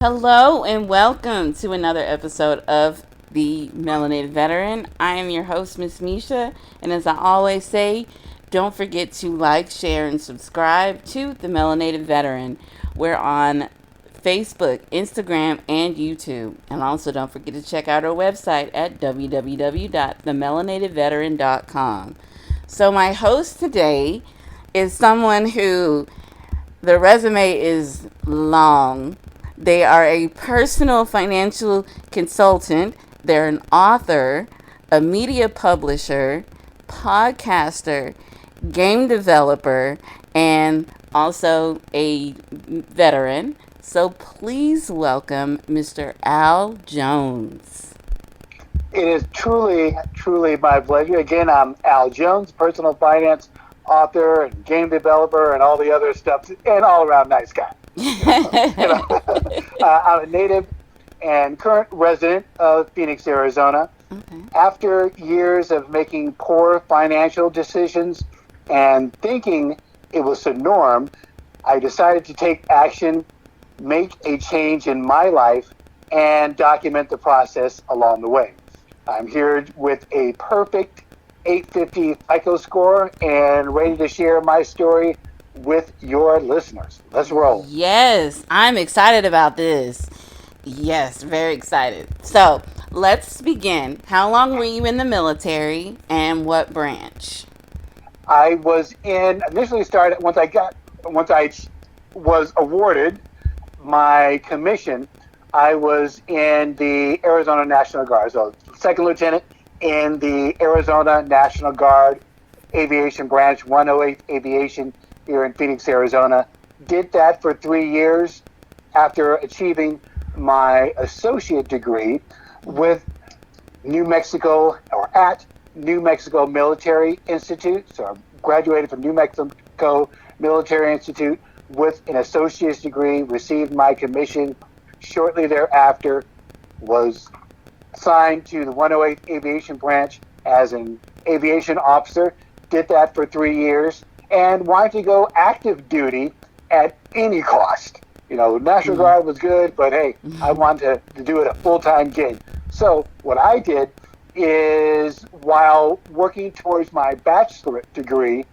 Hello and welcome to another episode of The Melanated Veteran. I am your host, Miss Misha, and as I always say, don't forget to like, share, and subscribe to The Melanated Veteran. We're on Facebook, Instagram, and YouTube. And also don't forget to check out our website at www.themelanatedveteran.com. So my host today is someone who the resume is long. They are a personal financial consultant. They're an author, a media publisher, podcaster, game developer, and also a veteran. So please welcome Mr. Al Jones. It is truly my pleasure. Again, I'm Al Jones, personal finance author and game developer and all the other stuff, and all around nice guy. I'm a native and current resident of Phoenix, Arizona. Okay. After years of making poor financial decisions and thinking it was the norm, I decided to take action, make a change in my life, and document the process along the way. I'm here with a perfect 850 Fico score and ready to share my story with your listeners. Let's roll. Yes, I'm excited about this. Yes, very excited. So let's begin. How long were you in the military and what branch? I was initially started once I was awarded my commission. I was in the Arizona National Guard, so second lieutenant in the Arizona National Guard Aviation Branch, 108th Aviation here in Phoenix, Arizona. Did that for 3 years after achieving my associate degree with New Mexico or at New Mexico Military Institute. So I graduated from New Mexico Military Institute with an associate's degree, received my commission shortly thereafter, was assigned to the 108th Aviation Branch as an aviation officer, did that for 3 years, and wanted to go active duty at any cost. National Guard was good, but hey, I wanted to do it a full-time gig. So what I did is, while working towards my bachelorate degree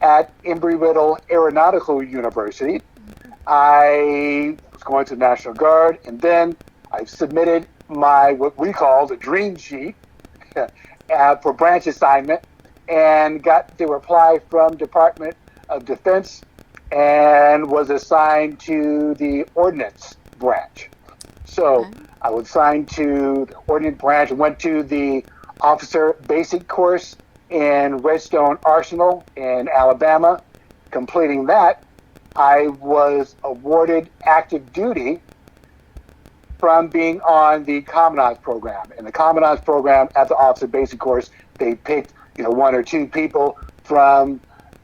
at Embry-Riddle Aeronautical University, I was going to the National Guard, and then I submitted my what we call the dream sheet for branch assignment, and got the reply from Department of Defense, and was assigned to the Ordnance Branch. So I was assigned to the Ordnance Branch and went to the Officer Basic Course in Redstone Arsenal in Alabama. Completing that, I was awarded active duty from being on the Commandant's Program. In the Commandant's Program at the Officer Basic Course, they picked one or two people from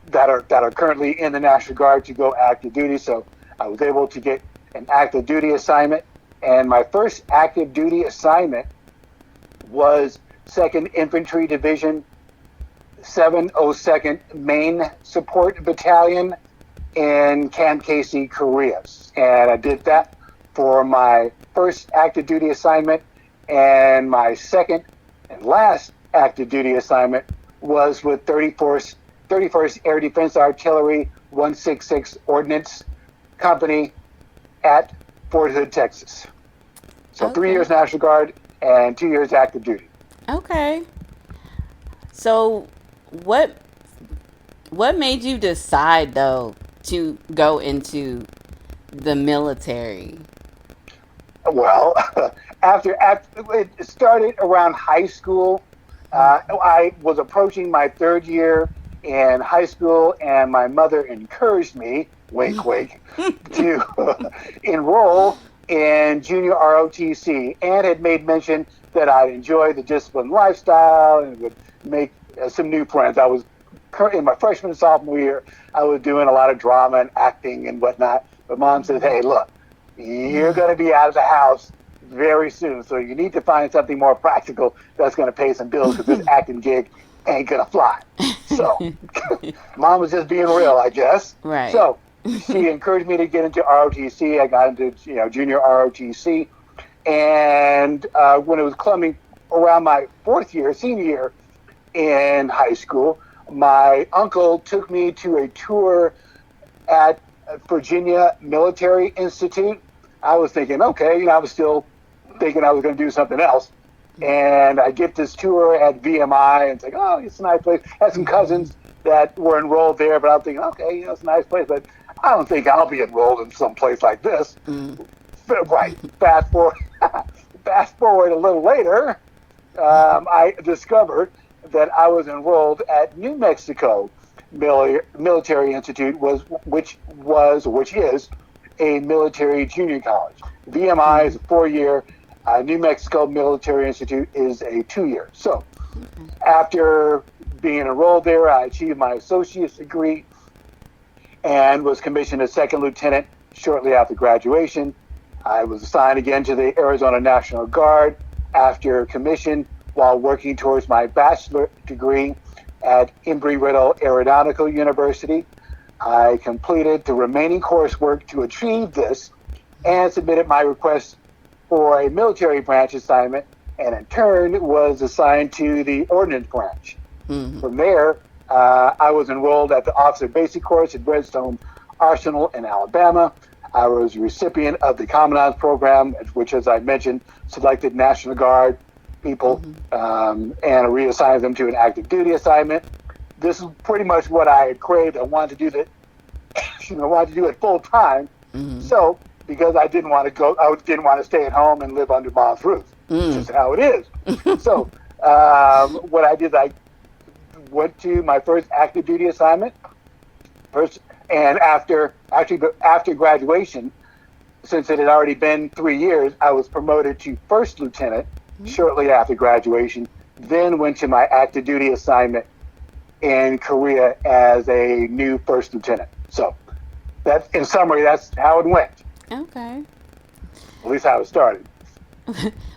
that are currently in the National Guard to go active duty. So I was able to get an active duty assignment, and my first active duty assignment was 2nd Infantry Division, 702nd Main Support Battalion in Camp Casey, Korea. And I did that for my first active duty assignment, and my second and last active duty assignment was with 31st Air Defense Artillery 166 Ordnance Company at Fort Hood, Texas. So 3 years National Guard and 2 years active duty. Okay. So what made you decide though to go into the military? Well, after it started around high school, I was approaching my third year in high school, and my mother encouraged me, wink, wink, to enroll in junior ROTC, and had made mention that I'd enjoy the disciplined lifestyle and would make some new friends. I was in my freshman and sophomore year, I was doing a lot of drama and acting and whatnot. But Mom said, hey, look, you're going to be out of the house very soon, so you need to find something more practical that's going to pay some bills, because this acting gig ain't going to fly. So Mom was just being real, I guess. Right. So she encouraged me to get into ROTC. I got into junior ROTC, and when it was coming around my senior year in high school, my uncle took me to a tour at Virginia Military Institute. I was thinking, okay, I was still thinking I was going to do something else. And I get this tour at VMI, and it's like, oh, it's a nice place. I had some cousins that were enrolled there, but I'm thinking, okay, it's a nice place, but I don't think I'll be enrolled in some place like this. Right. Fast forward a little later, I discovered that I was enrolled at New Mexico Military Institute, which is a military junior college. VMI is a 4-year. New Mexico Military Institute is a 2-year. So after being enrolled there, I achieved my associate's degree and was commissioned as second lieutenant shortly after graduation. I was assigned again to the Arizona National Guard after commission while working towards my bachelor degree at Embry-Riddle Aeronautical University. I completed the remaining coursework to achieve this and submitted my request for a military branch assignment, and in turn was assigned to the Ordnance Branch. From there, I was enrolled at the Officer Basic Course at Redstone Arsenal in Alabama. I was a recipient of the Commandant's Program, which, as I mentioned, selected National Guard people and reassigned them to an active duty assignment. This is pretty much what I had craved. I wanted to do it full time. So, because I didn't want to stay at home and live under mom's roof. Just how it is. So, what I did, I went to my first active duty assignment. And after graduation, since it had already been 3 years, I was promoted to first lieutenant shortly after graduation. Then went to my active duty assignment in Korea as a new first lieutenant. So, in summary, that's how it went. Okay. At least how it started.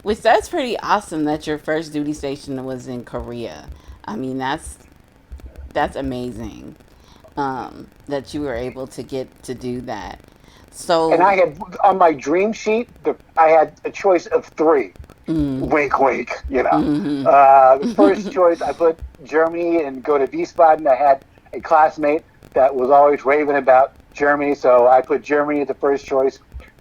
Which that's pretty awesome that your first duty station was in Korea. I mean, that's amazing that you were able to get to do that. So, and I had on my dream sheet, I had a choice of 3. Wink, wink. The first choice I put Germany and go to Wiesbaden. I had a classmate that was always raving about Germany, so I put Germany as the first choice.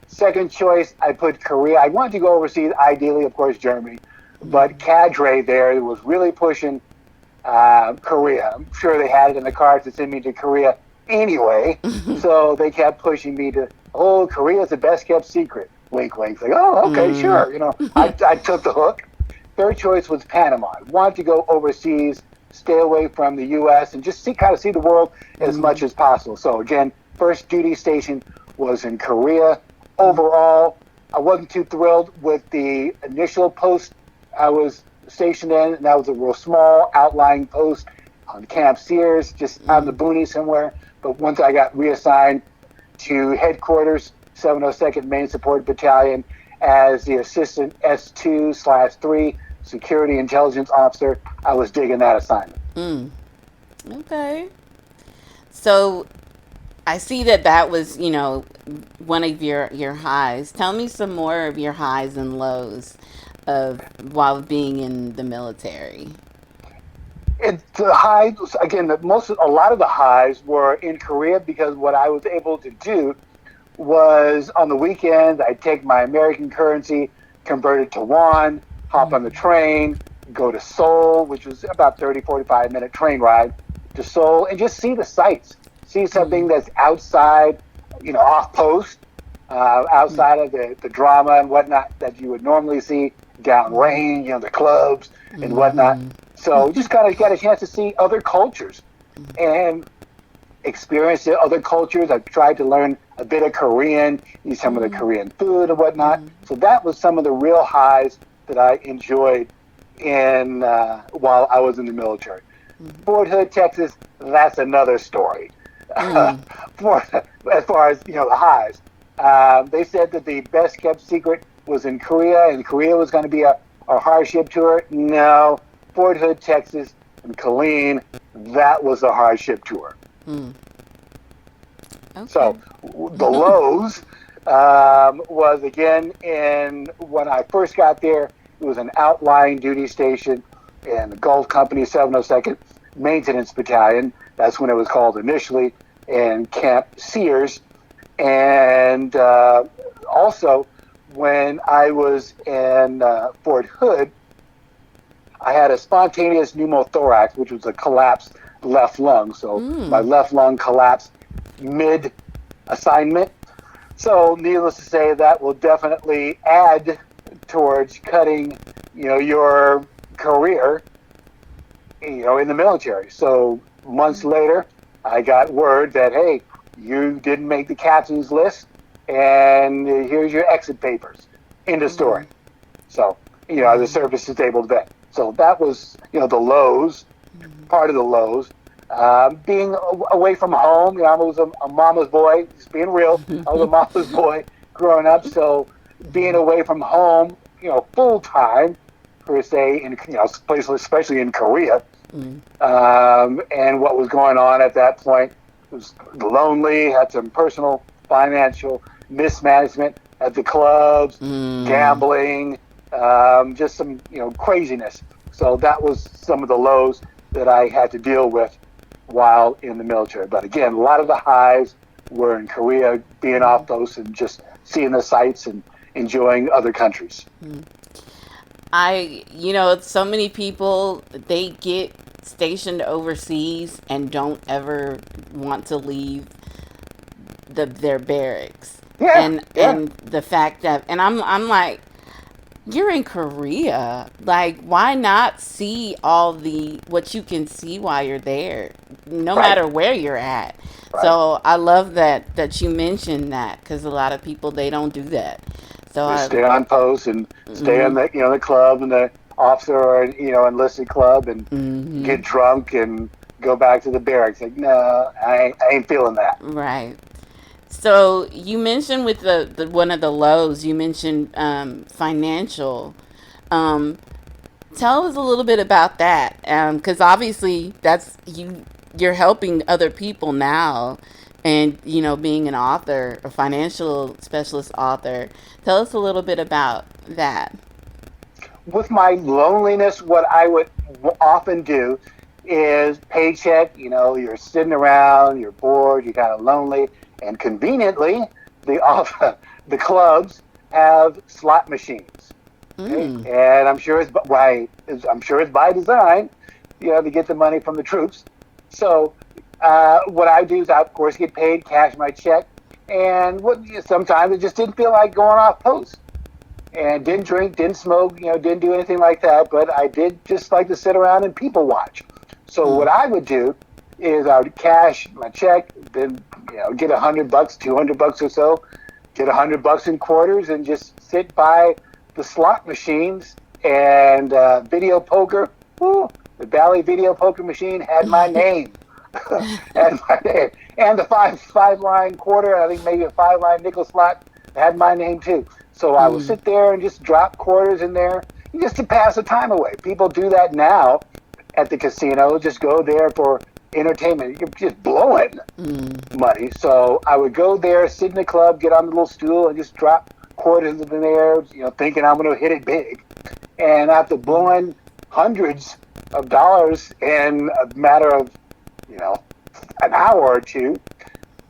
Second choice, I put Korea. I wanted to go overseas, ideally, of course, Germany, but cadre there was really pushing Korea. I'm sure they had it in the cards to send me to Korea anyway, so they kept pushing me to, Korea's the best kept secret. Wink, wink. Like, okay, sure. I took the hook. Third choice was Panama. I wanted to go overseas, stay away from the U.S., and just see the world as much as possible. So again, first duty station was in Korea. Overall, I wasn't too thrilled with the initial post I was stationed in. And that was a real small outlying post on Camp Sears, just out in the boonies somewhere. But once I got reassigned to headquarters, 702nd Main Support Battalion, as the assistant S2/3 security intelligence officer, I was digging that assignment. Okay. So I see that was, one of your highs. Tell me some more of your highs and lows of while being in the military. The highs, again, a lot of the highs were in Korea, because what I was able to do was on the weekends, I'd take my American currency, convert it to won, hop on the train, go to Seoul, which was about 45-minute train ride to Seoul, and just see the sights. See something that's outside, off post, outside of the drama and whatnot that you would normally see downrange, the clubs and whatnot. So just kind of got a chance to see other cultures and experience other cultures. I've tried to learn a bit of Korean, eat some of the Korean food and whatnot. So that was some of the real highs that I enjoyed while I was in the military. Fort Hood, Texas, that's another story. As far as the highs, they said that the best kept secret was in Korea, and Korea was going to be a hardship tour. No, Fort Hood, Texas, and Killeen, that was a hardship tour. Okay. So the lows was again in when I first got there. It was an outlying duty station in the Gulf Company 702nd Maintenance Battalion. That's when it was called initially, in Camp Sears. And also, when I was in Fort Hood, I had a spontaneous pneumothorax, which was a collapsed left lung. So my Mm. left lung collapsed mid assignment. So, needless to say, that will definitely add towards cutting, your career, in the military. So, months later, I got word that, hey, you didn't make the captain's list, and here's your exit papers. End of story. Mm. So, the Wow. service disabled vet. So that was, the lows, part of the lows. Being away from home, I was a mama's boy, just being real. I was a mama's boy growing up. So being away from home, full time, per se, in, places, especially in Korea, Mm. and what was going on at that point was lonely, had some personal financial mismanagement at the clubs, Mm. gambling, just some craziness. So that was some of the lows that I had to deal with while in the military. But again, a lot of the highs were in Korea, being off post and just seeing the sights and enjoying other countries. So many people, they get stationed overseas and don't ever want to leave their barracks. Yeah, yeah, And the fact that, and I'm like, you're in Korea. Like, why not see all the what you can see while you're there, no right, matter where you're at? right. So I love that you mentioned that because a lot of people they don't do that. So Just I, stay on post and stay on mm-hmm, the club and the officer or enlisted club and mm-hmm, get drunk and go back to the barracks. Like, no, I ain't feeling that. right. So you mentioned with the one of the lows, you mentioned financial. Um, Tell us a little bit about that, because obviously you're helping other people now, and being an author, a financial specialist author. Tell us a little bit about that. With my loneliness, what I would often do is paycheck. You're sitting around, you're bored, you're kind of lonely, and conveniently, the off the clubs have slot machines. Okay, Mm. and I'm sure it's by design, to get the money from the troops. So what I do is, I of course get paid, cash my check, and sometimes it just didn't feel like going off post, and didn't drink, didn't smoke, didn't do anything like that. But I did just like to sit around and people watch. So Mm. what I would do is I would cash my check, then get $100, $200 or so, get $100 in quarters, and just sit by the slot machines and video poker. Woo, the Bally video poker machine had my name. Had my name. And the five line quarter, I think maybe a 5 line nickel slot had my name too. So I will Mm. sit there and just drop quarters in there just to pass the time away. People do that now at the casino. Just go there for entertainment. You're just blowing Mm. money. So I would go there, sit in the club, get on the little stool, and just drop quarters in there, thinking I'm going to hit it big. And after blowing hundreds of dollars in a matter of, you know, an hour or two,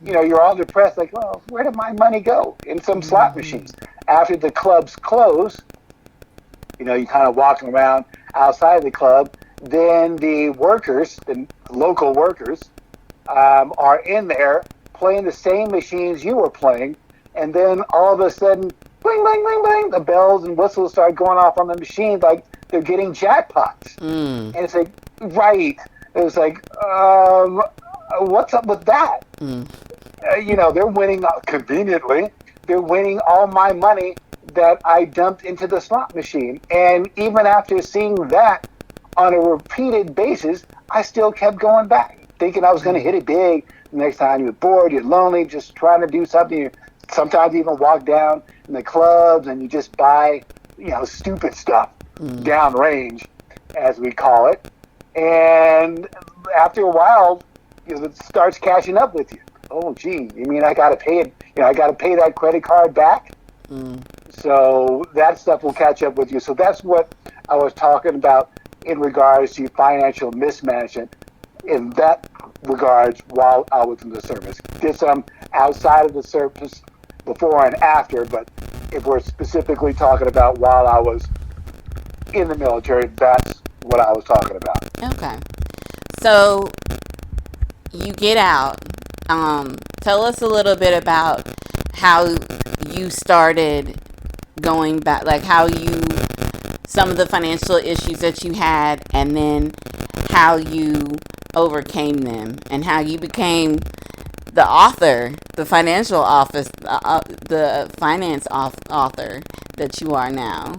you're all depressed, like, well, where did my money go? In some slot Mm. machines. After the clubs close, you kind of walking around outside the club, then the workers, the local workers, are in there playing the same machines you were playing, and then all of a sudden, bling, bling, bling, bling, the bells and whistles start going off on the machine like they're getting jackpots. Mm. And it's like, right. It was like, what's up with that? Mm. They're winning conveniently. They're winning all my money that I dumped into the slot machine. And even after seeing that on a repeated basis, I still kept going back, thinking I was going to hit it big. The next time you're bored, you're lonely, just trying to do something. You sometimes even walk down in the clubs and you just buy, stupid stuff Mm. downrange, as we call it. And after a while, it starts catching up with you. oh, gee, you mean I got to pay it? I got to pay that credit card back? Mm. So that stuff will catch up with you. So that's what I was talking about in regards to financial mismanagement in that regards while I was in the service. Did some outside of the service before and after, but if we're specifically talking about while I was in the military, that's what I was talking about. Okay. So you get out. Tell us a little bit about how you started going back, like how you, some of the financial issues that you had, and then how you overcame them, and how you became the author, the financial office, the finance author that you are now.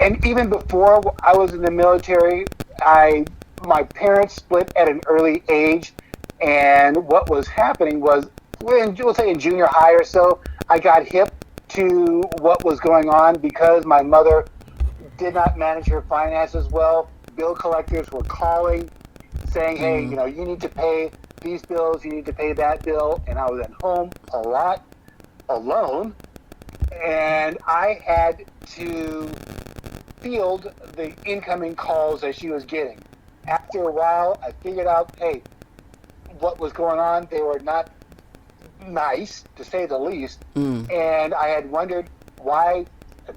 And even before I was in the military, I my parents split at an early age, and what was happening was, when we'll say in junior high or so, I got hip to what was going on because my mother did not manage her finances well. Bill collectors were calling, saying, "Hey, Mm. you need to pay these bills, you need to pay that bill," and I was at home a lot alone, and I had to field the incoming calls that she was getting. After a while, I figured out, hey, what was going on. They were not nice, to say the least. Mm. And I had wondered why,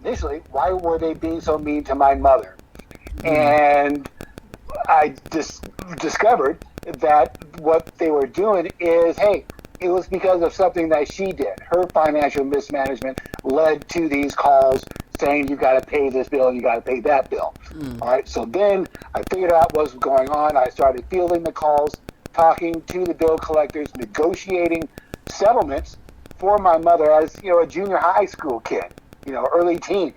initially, why were they being so mean to my mother? Mm. And I discovered that what they were doing is, hey, it was because of something that she did. Her financial mismanagement led to these calls saying you got to pay this bill and you got to pay that bill. Mm. All right. So then I figured out what was going on. I started fielding the calls, talking to the bill collectors, negotiating settlements for my mother as a junior high school kid, early teen.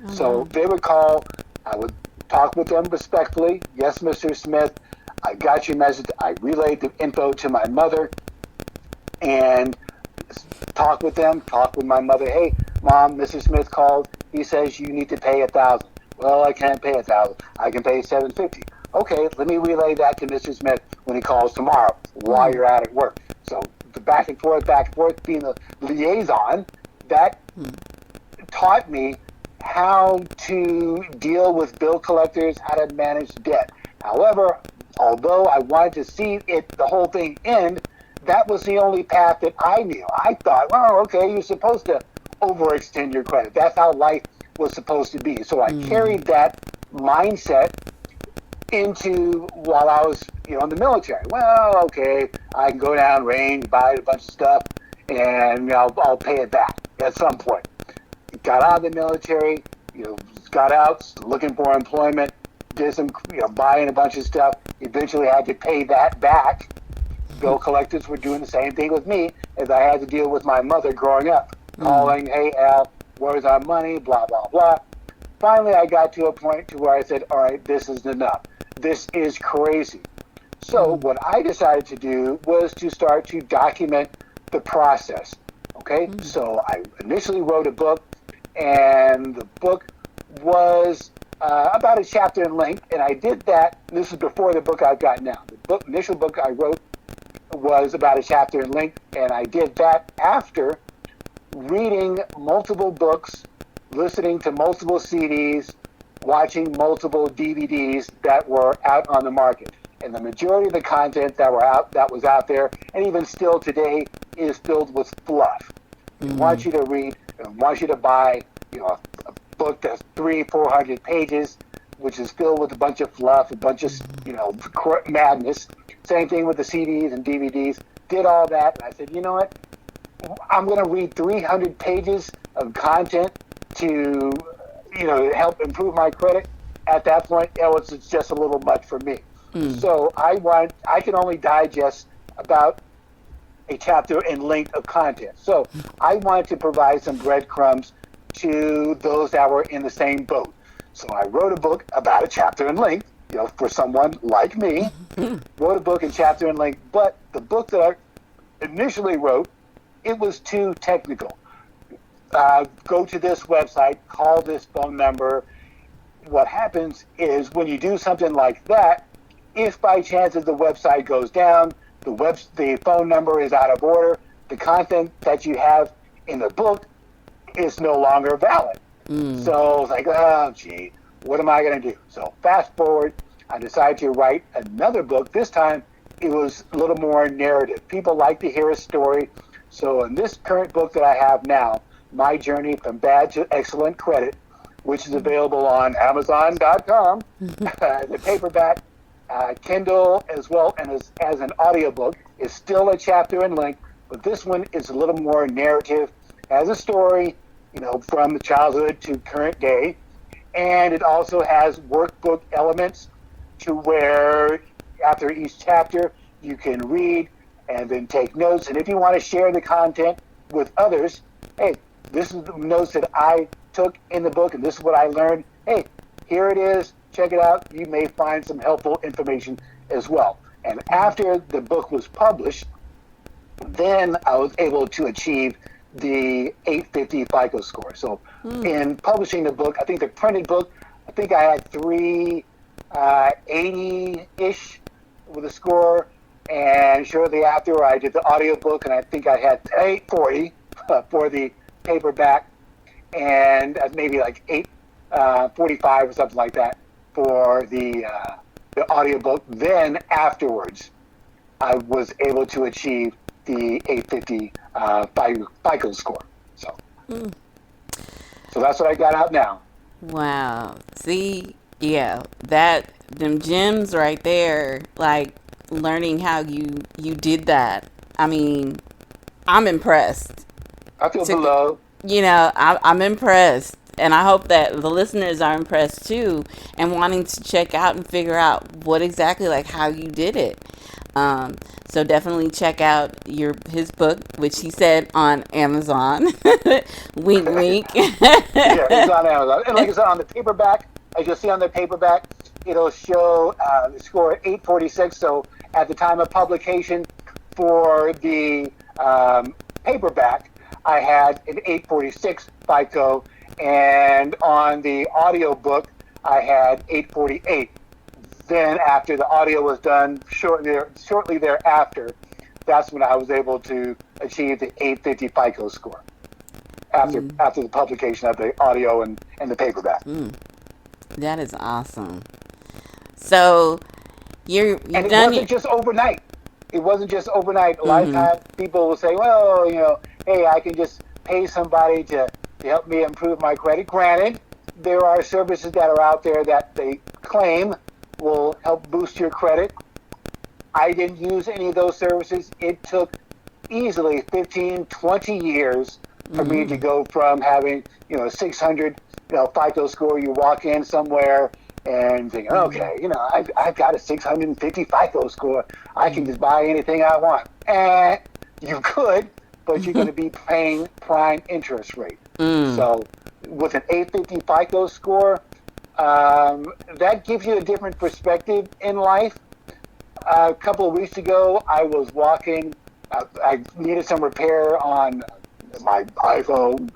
Oh, So wow. they would call. I would talk with them respectfully. Yes, Mr. Smith, I got your message. I relayed the info to my mother and talk with them, talk with my mother. Hey, Mom, Mr. Smith called. He says you need to pay 1,000. Well, I can't pay 1,000. I can pay 750. Okay, let me relay that to Mr. Smith when he calls tomorrow while Mm. you're out at work. So the back and forth, being the liaison, that Mm. taught me how to deal with bill collectors, how to manage debt. However, although I wanted to see the whole thing end, that was the only path that I knew. I thought, well, okay, you're supposed to overextend your credit. That's how life was supposed to be. So I Mm. carried that mindset into while I was, in the military. Well, okay, I can go down range, buy a bunch of stuff, and I'll pay it back at some point. Got out of the military, got out looking for employment, did some, buying a bunch of stuff. Eventually had to pay that back. Bill collectors were doing the same thing with me as I had to deal with my mother growing up, Mm. calling, hey, Al, where's our money, blah, blah, blah. Finally, I got to a point to where I said, all right, this is enough. This is crazy. So Mm. what I decided to do was to start to document the process. Okay, Mm. so I initially wrote a book, and the book was about a chapter in length, and I did that. This is before the book I've got now. The initial book I wrote was about a chapter in length, and I did that after reading multiple books, listening to multiple CDs, watching multiple DVDs that were out on the market. And the majority of the content that was out there, and even still today, is filled with fluff. They want Mm. you to read, and want you to buy, a book that's 300-400 pages, which is filled with a bunch of fluff, a bunch of, madness. Same thing with the CDs and DVDs. Did all that, and I said, you know what? I'm going to read 300 pages of content to, help improve my credit. At that point, it was just a little much for me. Mm. So I can only digest about a chapter in length of content. So I wanted to provide some breadcrumbs to those that were in the same boat. So I wrote a book about a chapter in length, for someone like me, wrote a book in chapter in length, but the book that I initially wrote, it was too technical. Go to this website, call this phone number. What happens is when you do something like that, if by chance the website goes down, the phone number is out of order. The content that you have in the book is no longer valid. So I was like, oh, gee, what am I going to do? So fast forward, I decided to write another book. This time, it was a little more narrative. People like to hear a story. So in this current book that I have now, My Journey from Bad to Excellent Credit, which is available on Amazon.com, the paperback, Kindle, as well, and as an audiobook, is still a chapter and link, but this one is a little more narrative, has a story, from the childhood to current day, and it also has workbook elements to where after each chapter you can read and then take notes, and if you want to share the content with others, hey, this is the notes that I took in the book, and this is what I learned. Hey, here it is. Check it out. You may find some helpful information as well. And after the book was published, then I was able to achieve the 850 FICO score. So in publishing the book, I think the printed book, I think I had 380-ish with a score. And shortly after, I did the audio book, and I think I had 840 for the paperback, and maybe like 845 or something like that for the audiobook. Then afterwards, I was able to achieve the 850 FICO score. So that's what I got out now. Wow. See, yeah, them gems right there, like learning how you did that. I mean, I'm impressed. I feel the love. I'm impressed. And I hope that the listeners are impressed too and wanting to check out and figure out what exactly, like, how you did it. So definitely check out his book, which he said on Amazon. Wink, wink. Yeah, it's on Amazon. And like I said, on the paperback, as you'll see on the paperback, it'll show the score at 846. So at the time of publication for the paperback, I had an 846 FICO, and on the audio book, I had 848. Then after the audio was done, shortly thereafter, that's when I was able to achieve the 850 FICO score after the publication of the audio and the paperback. That is awesome. So you've and it done wasn't just overnight. It wasn't just overnight. A lot of times people will say, well, hey, I can just pay somebody to help me improve my credit. Granted, there are services that are out there that they claim will help boost your credit. I didn't use any of those services. It took easily 15, 20 years for me to go from having, 600, FICO score. You walk in somewhere and think, okay, I've got a 650 FICO score. I can just buy anything I want. And you could, but you're going to be paying prime interest rate. So with an 850 FICO score, that gives you a different perspective in life. A couple of weeks ago, I was walking. I needed some repair on my iPhone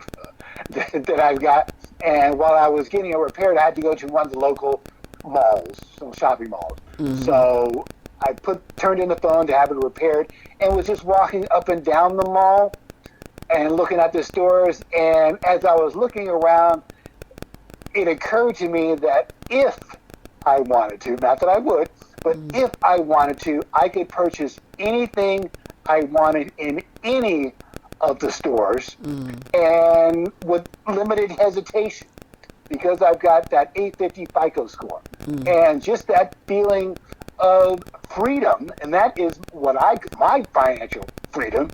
that I've got. And while I was getting it repaired, I had to go to one of the local malls, some shopping malls. So I turned in the phone to have it repaired and was just walking up and down the mall and looking at the stores. And as I was looking around, it occurred to me that if I wanted to, not that I would, but if I wanted to, I could purchase anything I wanted in any of the stores and with limited hesitation because I've got that 850 FICO score. And just that feeling of freedom, and that is my financial freedom,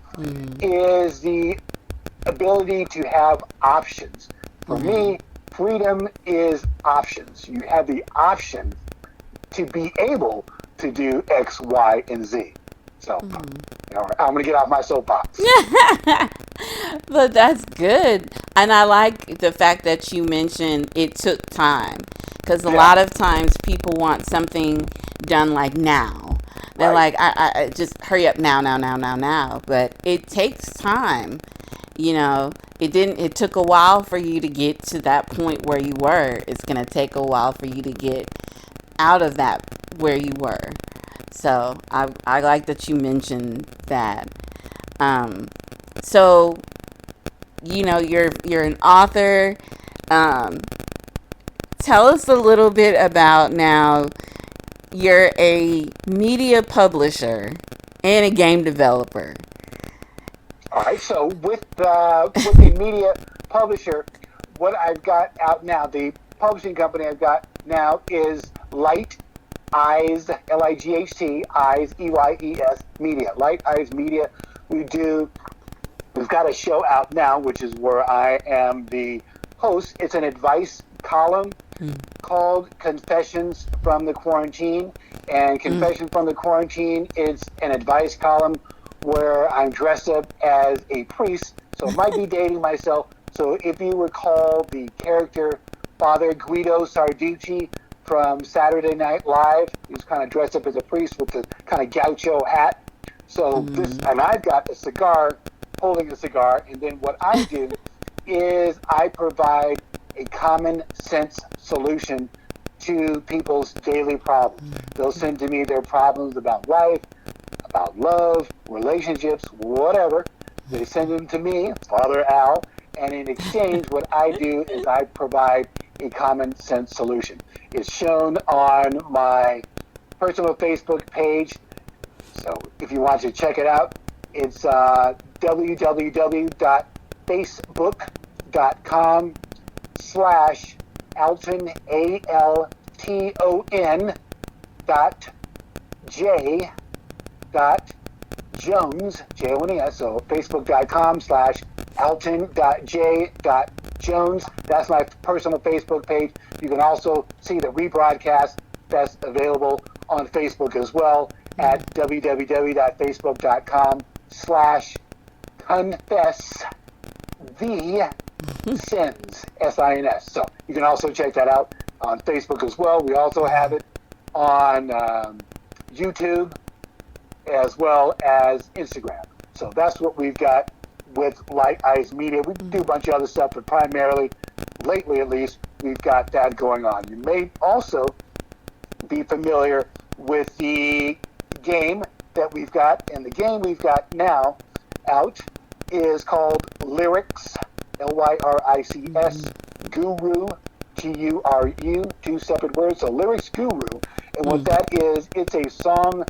is the ability to have options. For me, freedom is options. You have the option to be able to do X, Y, and Z. So, I'm going to get off my soapbox. But that's good. And I like the fact that you mentioned it took time. Because a lot of times people want something done like now. They're like, I just hurry up now. But it takes time. It took a while for you to get to that point where you were. It's going to take a while for you to get out of that where you were. So I like that you mentioned that. So you're an author. Um, Tell us a little bit about now. You're a media publisher and a game developer. All right. So with the media publisher, what I've got out now, the publishing company I've got now is Light Eyes, Light, Eyes, EYES Media. Light Eyes Media. We do. We've got a show out now, which is where I am the host. It's an advice column called Confessions from the Quarantine. And Confessions from the Quarantine is an advice column where I'm dressed up as a priest. So it might be dating myself. So if you recall the character Father Guido Sarducci from Saturday Night Live, he's kind of dressed up as a priest with the kind of gaucho hat. So and I've got a cigar, holding a cigar, and then what I do is I provide a common sense solution to people's daily problems. They'll send to me their problems about life, about love, relationships, whatever. They send them to me, Father Al, and in exchange, what I do is I provide a common sense solution. It's shown on my personal Facebook page. So if you want to check it out, it's www.facebook.com/Alton, ALTON .J Jones, Jones. So facebook.com/Alton.J.Jones. That's my personal Facebook page. You can also see the rebroadcast that's available on Facebook as well at www.facebook.com/confess the sins, SINS. So you can also check that out on Facebook as well. We also have it on YouTube as well as Instagram. So that's what we've got with Light Eyes Media. We do a bunch of other stuff, but primarily, lately at least, we've got that going on. You may also be familiar with the game that we've got, and the game we've got now out is called Lyrics, Lyrics, Guru, GURU, two separate words. So Lyrics Guru, and what that is, it's a song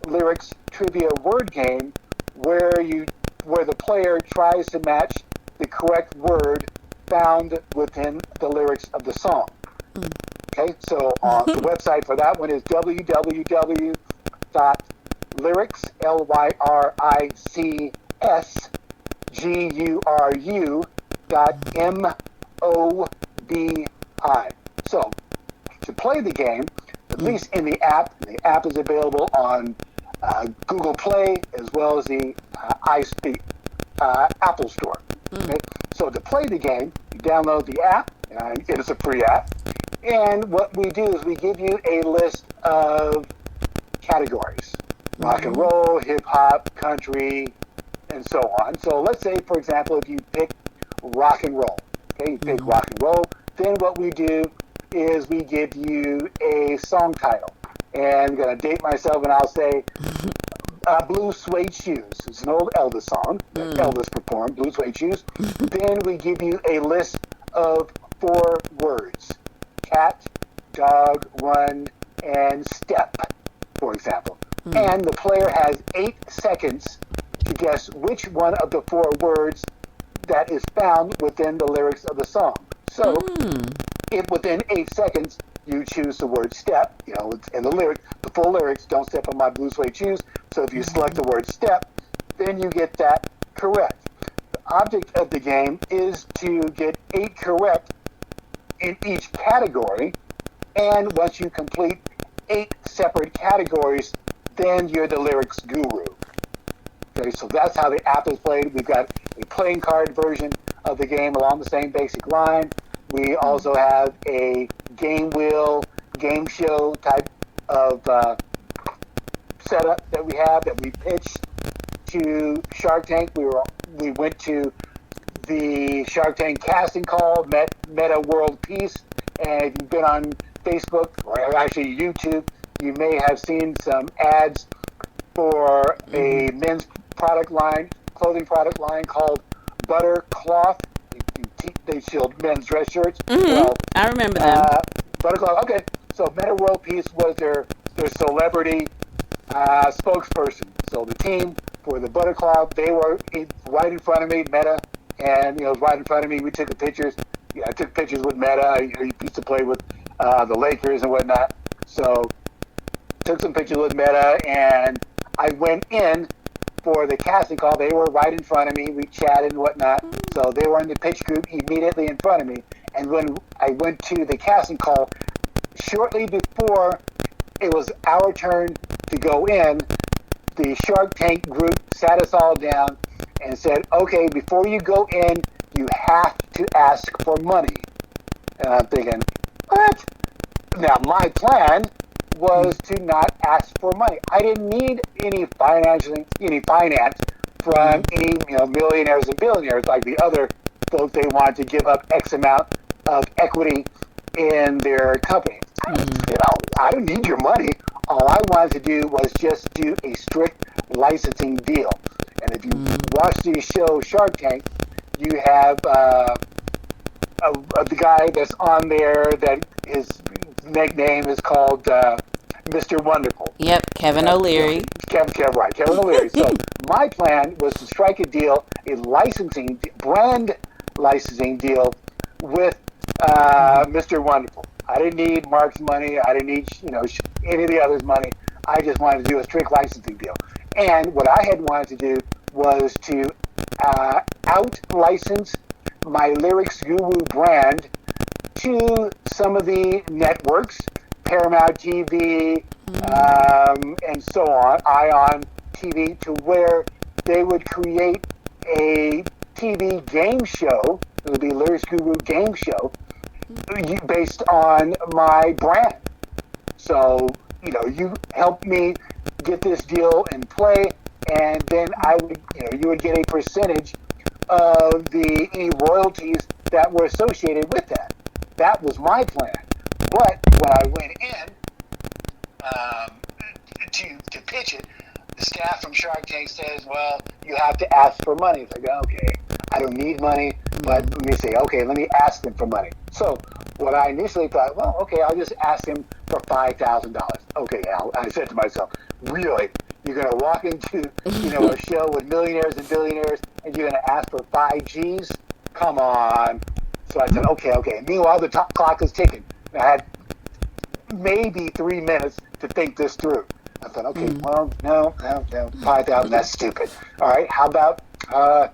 lyrics trivia word game where the player tries to match the correct word found within the lyrics of the song. Okay, so the website for that one is www.lyrics, LYRICSGURU.MOBI. So to play the game, at least in the app is available on Google Play as well as the Apple Store. Okay? So to play the game, you download the app, and it is a free app. And what we do is we give you a list of categories: rock and roll, hip hop, country, and so on. So let's say, for example, if you pick rock and roll, okay, you pick rock and roll, then what we do is we give you a song title. And I'm going to date myself and I'll say Blue Suede Shoes. It's an old Elvis song that Elvis performed, Blue Suede Shoes. Then we give you a list of 4 words: cat, dog, run, and step, for example. And the player has 8 seconds to guess which one of the 4 words that is found within the lyrics of the song. So if within 8 seconds you choose the word step, it's in the lyric, the full lyrics, don't step on my blue suede shoes. So if you select the word step, then you get that correct. The object of the game is to get 8 correct in each category, and once you complete 8 separate categories, then you're the lyrics guru. Okay, so that's how the app is played. We've got a playing card version of the game along the same basic line. We also have a game wheel, game show type of setup that we have that we pitched to Shark Tank. We went to the Shark Tank casting call, met a world peace, and if you've been on Facebook or actually YouTube, you may have seen some ads for Mm-hmm. a men's product line, clothing product line called Butter Cloth. They sold men's dress shirts. Mm-hmm. Well, I remember them. Butter Cloth. Okay, so Meta World Peace was their celebrity spokesperson. So the team for the Butter Cloth, they were right in front of me, Meta, and it was right in front of me. We took the pictures. Yeah, I took pictures with Meta. He used to play with the Lakers and whatnot. So took some pictures with Meta, and I went in for the casting call. They were right in front of me. We chatted and whatnot. So they were in the pitch group immediately in front of me. And when I went to the casting call, shortly before it was our turn to go in, the Shark Tank group sat us all down and said, okay, before you go in, you have to ask for money. And I'm thinking, what? Now, my plan was to not ask for money. I didn't need any finance from any millionaires and billionaires like the other folks. They wanted to give up X amount of equity in their company. Mm-hmm. I don't need your money. All I wanted to do was just do a strict licensing deal. And if you watch the show Shark Tank, you have the guy that's on there that his nickname is called Mr. Wonderful. Yep, Kevin O'Leary. Kevin O'Leary. So my plan was to strike a deal, a brand licensing deal with Mr. Wonderful. I didn't need Mark's money. I didn't need any of the others' money. I just wanted to do a strict licensing deal. And what I had wanted to do was to out-license my Lyrics Guru brand to some of the networks, Paramount TV, and so on, Ion TV, to where they would create a TV game show. It would be Lyrics Guru game show based on my brand. So, you helped me get this deal in play, and then you would get a percentage of any royalties that were associated with that. That was my plan. But when I went in to pitch it, the staff from Shark Tank says, well, you have to ask for money. It's like, okay, I don't need money, but let me say, okay, let me ask them for money. So what I initially thought, well, okay, I'll just ask him for $5,000. Okay, Al, I said to myself, really? You're going to walk into, a show with millionaires and billionaires, and you're going to ask for 5 Gs? Come on. So I said, okay. Meanwhile, the clock is ticking. I had maybe 3 minutes to think this through. I thought, okay, well, no, 5,000, that's stupid. All right, how about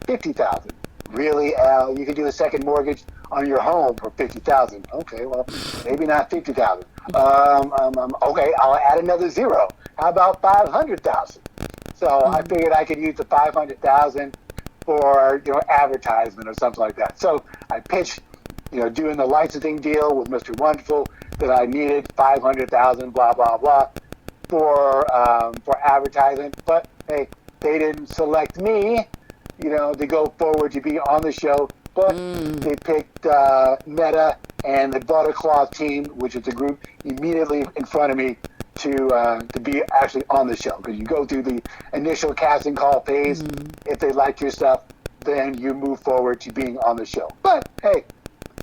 50,000? Really, Al? You can do a second mortgage on your home for 50,000. Okay, well, maybe not 50,000. Okay, I'll add another zero. How about 500,000? So I figured I could use the 500,000 for advertisement or something like that. So I pitched, doing the licensing deal with Mr. Wonderful that I needed 500,000, blah blah blah, for advertising. But hey, they didn't select me, to go forward to be on the show. But they picked Meta and the Buttercloth team, which is a group immediately in front of me, to be actually on the show. Because you go through the initial casting call phase. If they like your stuff, then you move forward to being on the show. But hey,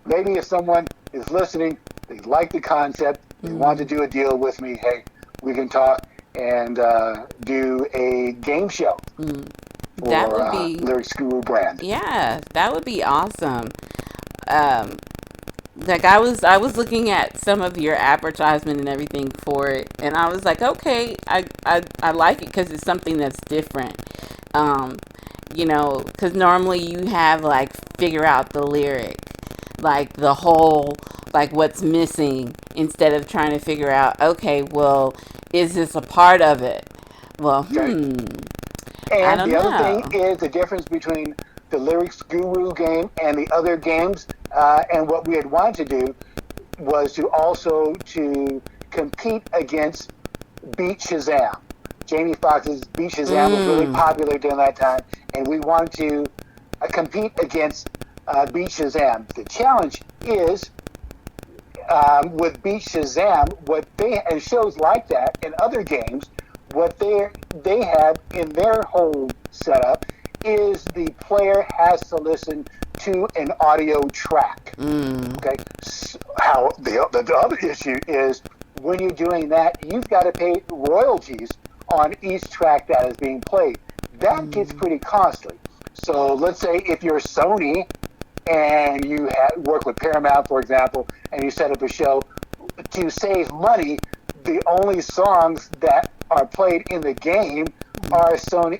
maybe if someone is listening, they like the concept, they want to do a deal with me, hey, we can talk and do a game show. That would be Lyrics Guru brand. Yeah, that would be awesome. Like I was looking at some of your advertisement and everything for it, and I was like, okay, I like it because it's something that's different. Because normally you have like figure out the lyric, like the whole, like what's missing, instead of trying to figure out, okay, well, is this a part of it? Well, I And don't the know. other thing is the difference between the Lyrics Guru game and the other games, and what we had wanted to do was to also to compete against Beat Shazam. Jamie Foxx's Beat Shazam was really popular during that time, and we wanted to compete against Beat Shazam. The challenge is with Beat Shazam, what they and shows like that and other games, what they have in their whole setup is the player has to listen to an audio track. Okay, so how the other issue is when you're doing that, you've got to pay royalties on each track that is being played. That gets pretty costly. So let's say if you're Sony and you work with Paramount, for example, and you set up a show to save money, the only songs that are played in the game are Sony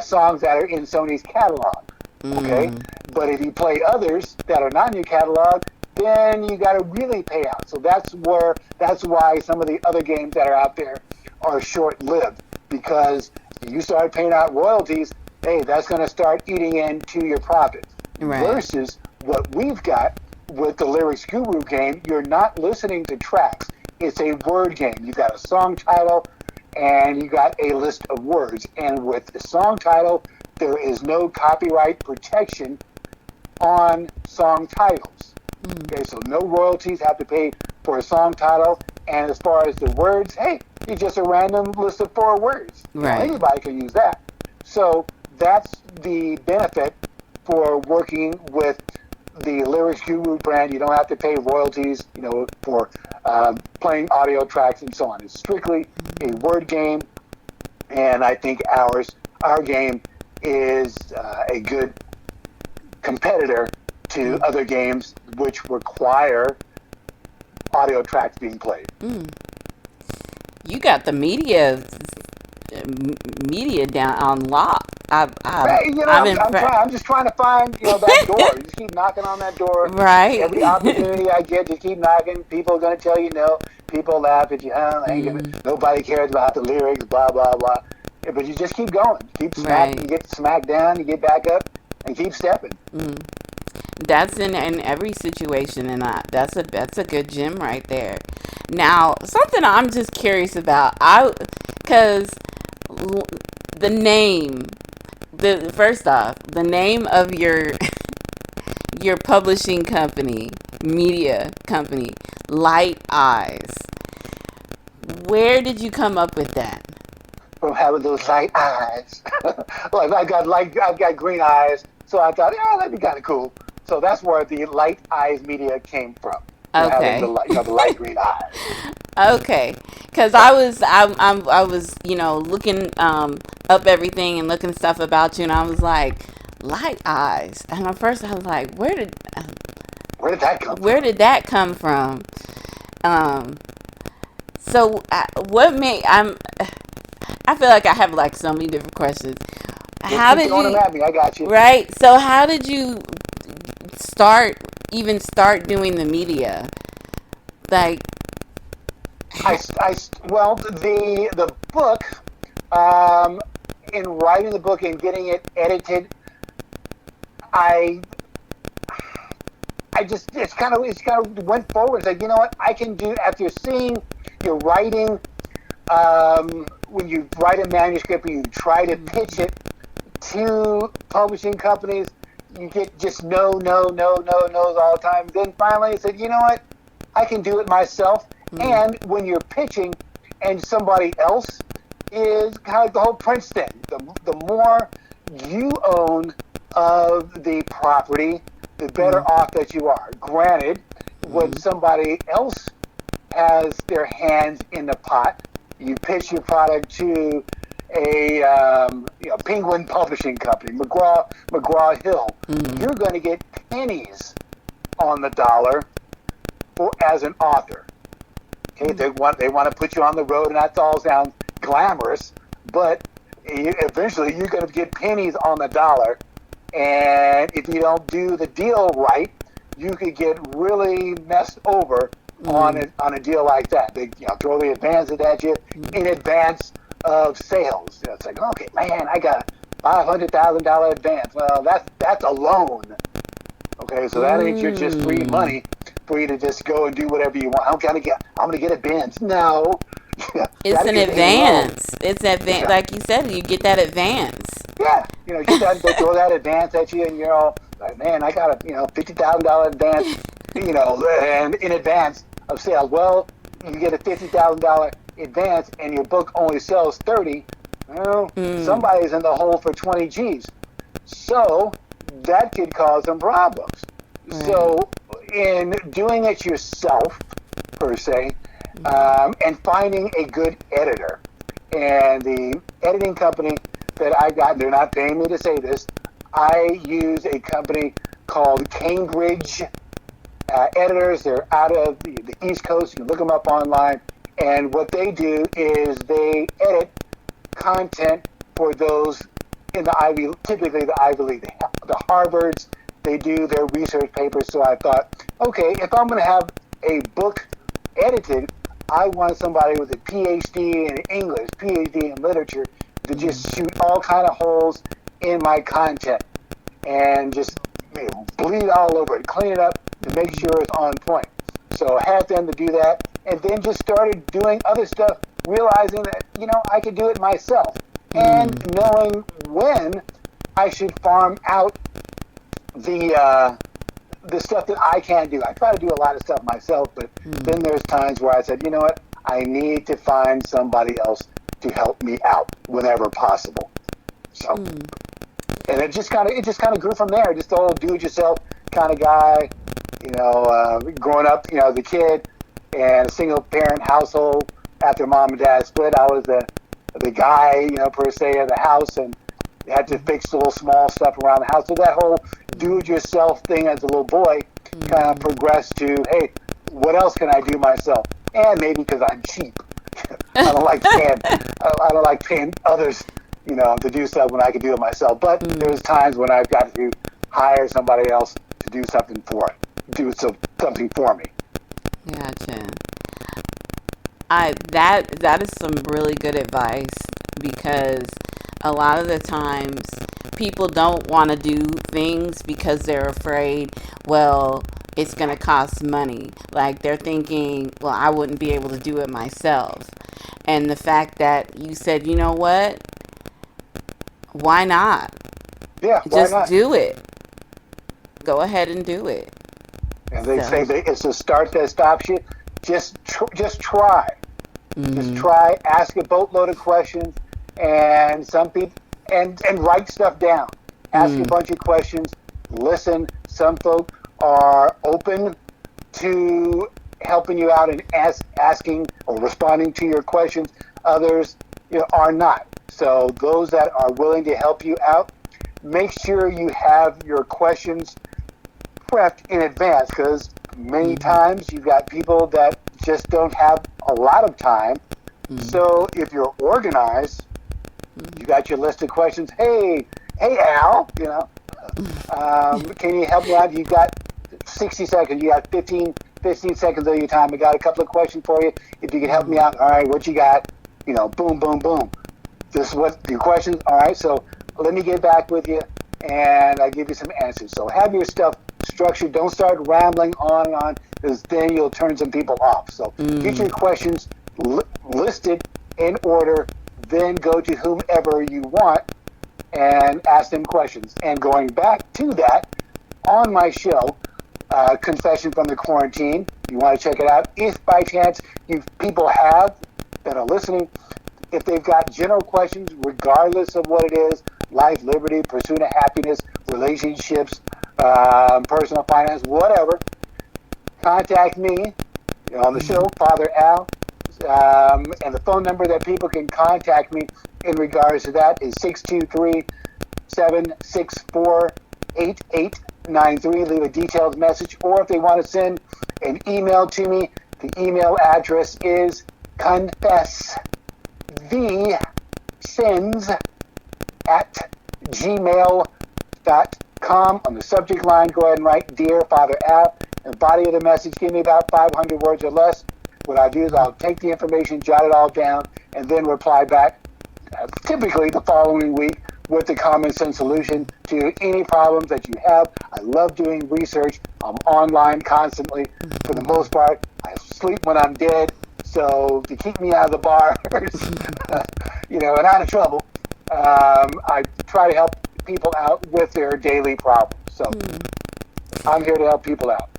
songs that are in Sony's catalog. Okay, but if you play others that are not in your catalog, then you got to really pay out. So that's why some of the other games that are out there are short-lived, because you start paying out royalties. Hey, that's going to start eating into your profits. Right. Versus what we've got with the Lyrics Guru game, you're not listening to tracks. It's a word game. You've got a song title, and you got a list of words. And with the song title, there is no copyright protection on song titles. Okay, so no royalties have to pay for a song title. And as far as the words, hey, it's just a random list of 4 words. Right. Anybody can use that. So that's the benefit for working with the Lyrics Guru brand. You don't have to pay royalties, for playing audio tracks and so on. It's strictly a word game, and I think our game is a good competitor to other games which require audio tracks being played. You got the media down on lock. I'm just trying to find that door. You just keep knocking on that door. Right. Every opportunity I get, just keep knocking. People are going to tell you no. People laugh at you. Nobody cares about the lyrics. Blah blah blah. Yeah, but you just keep going. Keep smacking. Right. You get smacked down. You get back up and keep stepping. That's in every situation, and that's a good gem right there. Now, something I'm just curious about, because the name, first off, the name of your publishing company, media company, Light Eyes. Where did you come up with that? From having those light eyes. I've got green eyes, so I thought, that'd be kind of cool. So that's where the Light Eyes Media came from. Okay. The light green eyes. Okay, because I was looking up everything and looking stuff about you, and I was like, Light Eyes, and at first I was like, where did that come from? So what made I feel like I have like so many different questions. How did you? At me. I got you. Right. So how did you start doing the media? Like, the book, in writing the book and getting it edited, it's kind of went forward. It's like, you know what, I can do, after seeing your writing, when you write a manuscript and you try to pitch it to publishing companies, you get just no's all the time. Then finally I said, you know what, I can do it myself. And when you're pitching and somebody else is kind of like the whole Prince thing, the more you own of the property, the better off that you are. Granted, when somebody else has their hands in the pot, you pitch your product to a Penguin Publishing Company, McGraw-Hill, you're going to get pennies on the dollar as an author. Okay, they want to put you on the road, and that all sounds glamorous, but eventually you're going to get pennies on the dollar. And if you don't do the deal right, you could get really messed over on a deal like that. They throw the advances at you in advance of sales. It's like, okay, man, I got a $500,000 advance. Well, that's a loan. Okay, so that ain't your just free money for you to just go and do whatever you want. I'm gonna get a Benz. No. It's an advance. It's advance, like you said. You get that advance. Yeah, they throw that advance at you, and you're all like, "Man, I got a $50,000 advance. and in advance of sales. Well, you get a $50,000 advance and your book only sells 30. Well, somebody's in the hole for 20 G's. So that could cause some problems. Right. So in doing it yourself, per se, and finding a good editor, and the editing company that I got, they're not paying me to say this, I use a company called Cambridge Editors. They're out of the East Coast. You can look them up online. And what they do is they edit content for those in the typically the Ivy League, the Harvards. They do their research papers. So I thought, okay, if I'm going to have a book edited, I want somebody with a PhD in English, PhD in literature, to just shoot all kind of holes in my content and just bleed all over it, clean it up to make sure it's on point. So I had them to do that, and then just started doing other stuff, realizing that, I could do it myself, and knowing when I should farm out the stuff that I can't do. I try to do a lot of stuff myself, but then there's times where I said, you know what, I need to find somebody else to help me out whenever possible. So, and it just kind of grew from there. Just the whole do-it-yourself kind of guy, growing up, the kid and a single-parent household. After mom and dad split, I was the guy, per se, of the house, and had to fix little small stuff around the house. So that whole do-it-yourself thing as a little boy kind of progressed to, hey, what else can I do myself? And maybe because I'm cheap. I don't like paying others, to do stuff when I can do it myself. But there's times when I've got to hire somebody else to do something something for me. Gotcha. That is some really good advice, because a lot of the times people don't want to do things because they're afraid, well, it's going to cost money. Like, they're thinking, well, I wouldn't be able to do it myself. And the fact that you said, you know what? Why not? Yeah, why Just not? do it. Go ahead and do it. And they say it's a start that stops you. Just try. Just try. Ask a boatload of questions, and some people and write stuff down. Ask a bunch of questions. Listen. Some folk are open to helping you out and asking or responding to your questions. Others, are not. So those that are willing to help you out, make sure you have your questions prepped in advance, because many times you've got people that just don't have a lot of time. So if you're organized, you got your list of questions. Hey Al, can you help me out? You've got 60 seconds. You got 15 seconds of your time. I got a couple of questions for you. If you can help me out, all right, what you got? Boom, boom, boom. This is what your questions. All right, so let me get back with you, and I give you some answers. So have your stuff structured. Don't start rambling on and on, because then you'll turn some people off. So get your questions listed in order, then go to whomever you want and ask them questions. And going back to that, on my show, Confession from the Quarantine, you want to check it out. If by chance people that are listening, if they've got general questions, regardless of what it is, life, liberty, pursuit of happiness, relationships, personal finance, whatever, contact me on the show, Father Al. And the phone number that people can contact me in regards to that is 623-764-8893. Leave a detailed message, or if they want to send an email to me, the email address is confessthesins@gmail.com. On the subject line, go ahead and write Dear Father Al. And body of the message, give me about 500 words or less. What I'll do is I'll take the information, jot it all down, and then reply back, typically the following week, with the common sense solution to any problems that you have. I love doing research. I'm online constantly. For the most part, I sleep when I'm dead. So to keep me out of the bars, and out of trouble, I try to help people out with their daily problems. So I'm here to help people out.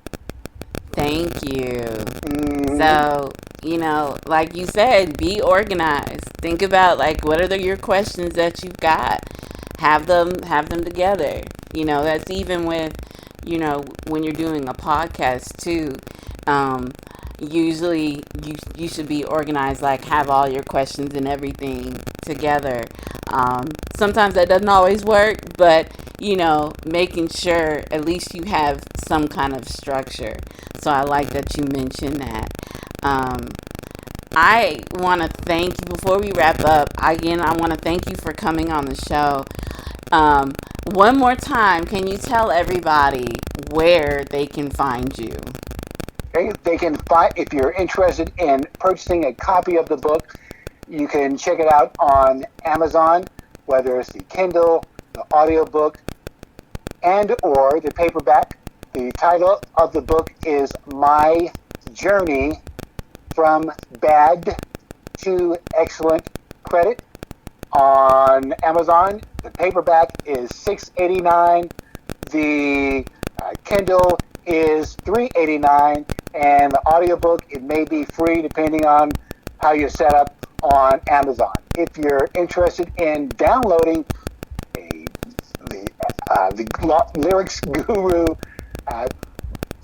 Thank you. Mm, So, like you said, be organized. Think about like what are your questions that you've got. Have them together. That's even with, when you're doing a podcast too. Usually you should be organized, like have all your questions and everything together. Sometimes that doesn't always work, but making sure at least you have some kind of structure. So I like that you mentioned that. I want to thank you before we wrap up. Again, I want to thank you for coming on the show. One more time, can you tell everybody where they can find you? they can find, if you're interested in purchasing a copy of the book, you can check it out on Amazon, whether it's the Kindle, the audiobook, and or the paperback. The title of the book is My Journey from Bad to Excellent Credit. On Amazon, the paperback is $6.89. The Kindle is $3.89, and the audiobook, it may be free depending on how you're set up on Amazon. If you're interested in downloading the Lyrics Guru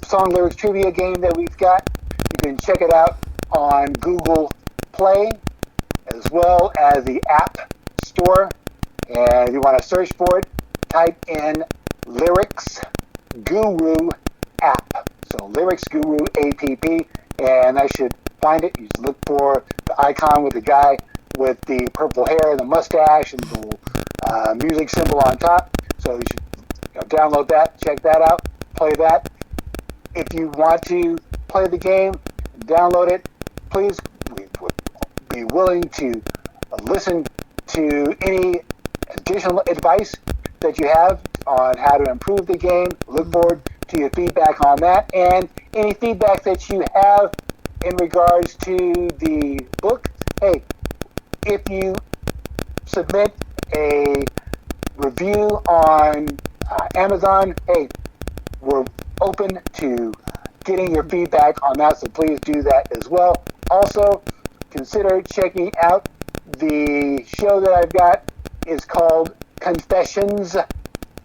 song lyrics trivia game that we've got, you can check it out on Google Play as well as the App Store. And if you want to search for it, type in Lyrics Guru app. So Lyrics Guru app, and I should find it. You just look for the icon with the guy with the purple hair and the mustache and the little music symbol on top. So you should download that, check that out, play that. If you want to play the game, download it. Please, we would be willing to listen to any additional advice that you have on how to improve the game. Look forward to your feedback on that, and any feedback that you have in regards to the book. Hey, if you submit a review on Amazon, hey, we're open to getting your feedback on that, so please do that as well. Also, consider checking out the show that I've got. Is called Confessions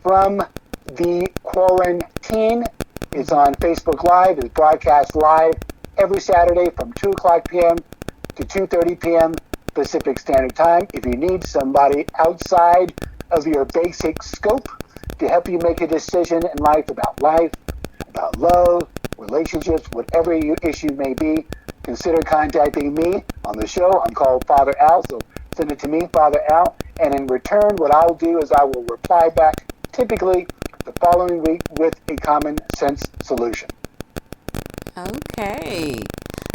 from the Quarantine. It's on Facebook Live. It's broadcast live every Saturday from 2 o'clock p.m. to 2:30 p.m. Pacific Standard Time. If you need somebody outside of your basic scope to help you make a decision in life, about love, relationships, whatever your issue may be, consider contacting me on the show. I'm called Father Al, so send it to me, Father Al, and in return, what I'll do is I will reply back, typically the following week, with a common sense solution. Okay,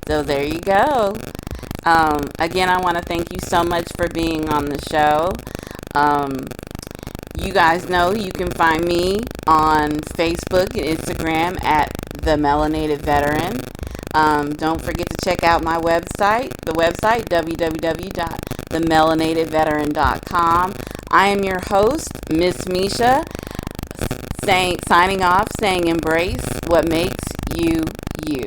so there you go. Again, I want to thank you so much for being on the show. You guys know you can find me on Facebook and Instagram at The Melanated Veteran. Don't forget to check out my website, www.themelanatedveteran.com. I am your host, Miss Misha, signing off, saying embrace what makes you, you.